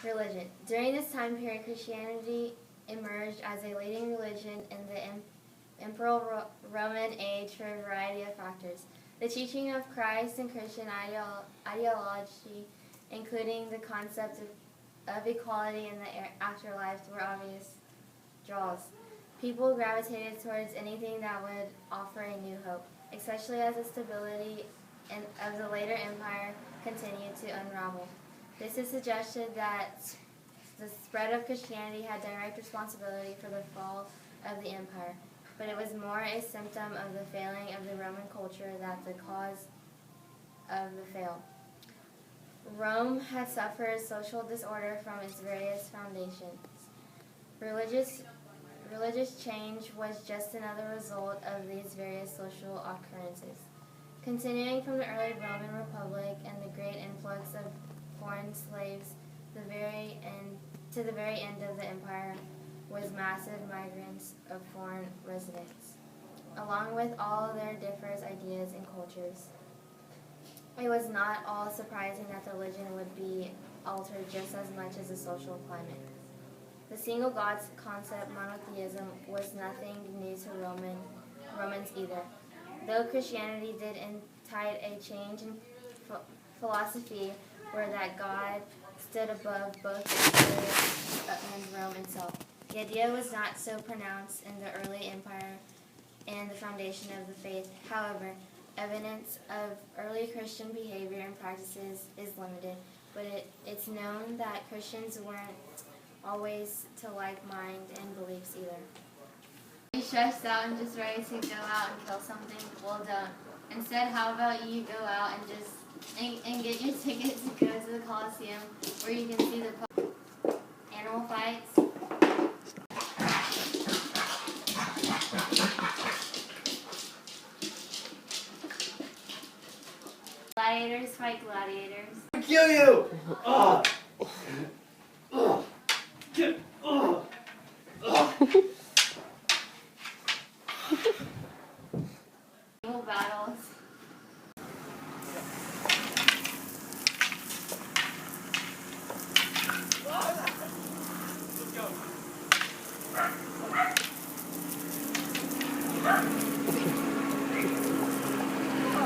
Religion. During this time period, Christianity emerged as a leading religion in the Imperial Roman age for a variety of factors. The teaching of Christ and Christian ideology, including the concept of equality in the afterlife, were obvious draws. People gravitated towards anything that would offer a new hope, especially as the stability of the later empire continued to unravel. This is suggested that the spread of Christianity had direct responsibility for the fall of the empire, but it was more a symptom of the failing of the Roman culture than the cause of the fail. Rome had suffered social disorder from its various foundations. Religious change was just another result of these various social occurrences. Continuing from the early Roman Republic and the great influx of foreign slaves, to the very end of the empire was massive migrants of foreign residents, along with all their diverse ideas and cultures. It was not all surprising that the religion would be altered just as much as the social climate. The single God concept, monotheism, was nothing new to Romans either. Though Christianity did incite a change in philosophy where that God stood above both the and Rome itself. The idea was not so pronounced in the early empire and the foundation of the faith. However, evidence of early Christian behavior and practices is limited, but it's known that Christians weren't always to like mind and beliefs either. Are you stressed out and just ready to go out and kill something? Well, don't. Instead, how about you go out and just and get your ticket to go to the Coliseum where you can see the animal fights. Gladiators fight gladiators. I kill you! Naval battles. Let's go.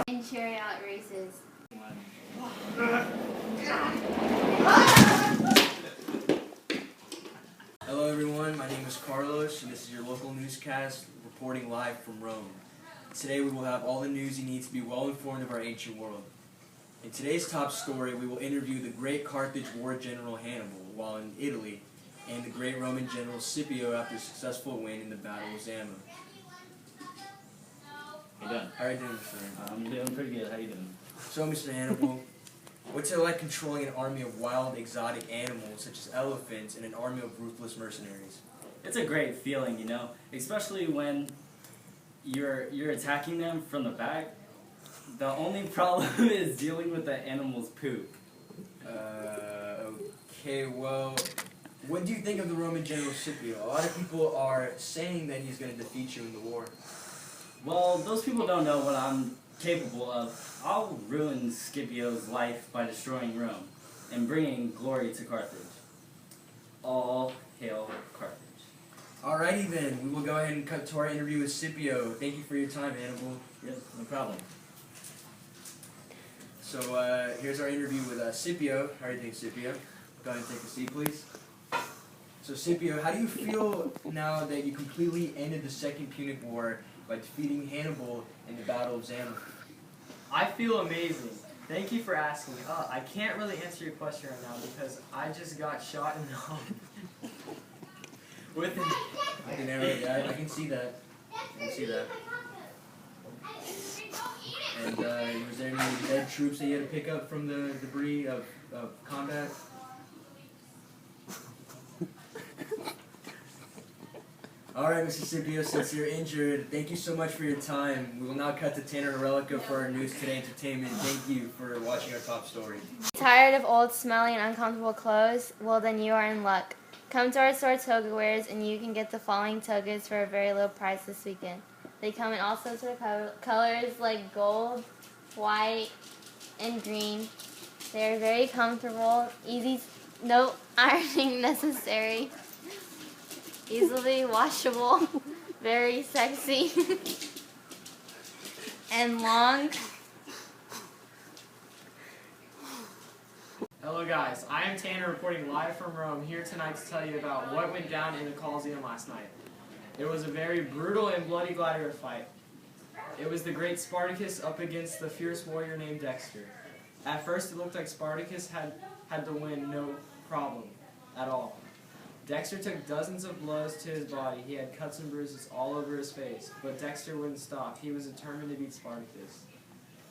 And chariot races. Hello everyone, my name is Carlos and this is your local newscast reporting live from Rome. Today we will have all the news you need to be well informed of our ancient world. In today's top story, we will interview the great Carthage war general Hannibal while in Italy and the great Roman general Scipio after a successful win in the Battle of Zama. How you doing? How are you doing, Mr. Hannibal? I'm doing pretty good. How you doing? So, Mr. Hannibal, what's it like controlling an army of wild, exotic animals such as elephants and an army of ruthless mercenaries? It's a great feeling, you know, especially when you're attacking them from the back. The only problem is dealing with the animal's poop. Okay, well, what do you think of the Roman general Scipio? A lot of people are saying that he's going to defeat you in the war. Well, those people don't know what I'm capable of. I'll ruin Scipio's life by destroying Rome and bringing glory to Carthage. All hail Carthage. Alrighty then, we will go ahead and cut to our interview with Scipio. Thank you for your time, Hannibal. Yes, no problem. So here's our interview with Scipio. How are you doing, Scipio? Go ahead and take a seat, please. So Scipio, how do you feel now that you completely ended the Second Punic War by defeating Hannibal in the Battle of Zama? I feel amazing. Thank you for asking. I can't really answer your question right now because I just got shot in the arm. With an I can see that. I can see that. And was there any dead troops that you had to pick up from the debris of combat? Alright, Mr. Scipio, since you're injured, thank you so much for your time. We will now cut to Tanner Relica for our News Today Entertainment. Thank you for watching our top story. Tired of old, smelly, and uncomfortable clothes? Well, then you are in luck. Come to our store Toga Wares and you can get the following togas for a very low price this weekend. They come in all sorts of colors like gold, white, and green. They are very comfortable, easy No ironing necessary. Easily washable. Very sexy. And long. Hello guys, I am Tanner reporting live from Rome, here tonight to tell you about what went down in the Colosseum last night. It was a very brutal and bloody gladiator fight. It was the great Spartacus up against the fierce warrior named Dexter. At first it looked like Spartacus had to win no problem at all. Dexter took dozens of blows to his body. He had cuts and bruises all over his face, but Dexter wouldn't stop. He was determined to beat Spartacus.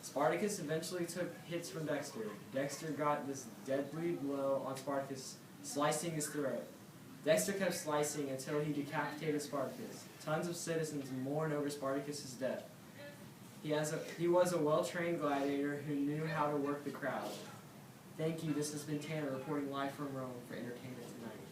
Spartacus eventually took hits from Dexter. Dexter got this deadly blow on Spartacus, slicing his throat. Dexter kept slicing until he decapitated Spartacus. Tons of citizens mourn over Spartacus' death. He was a well-trained gladiator who knew how to work the crowd. Thank you. This has been Tanner reporting live from Rome for Entertainment Tonight.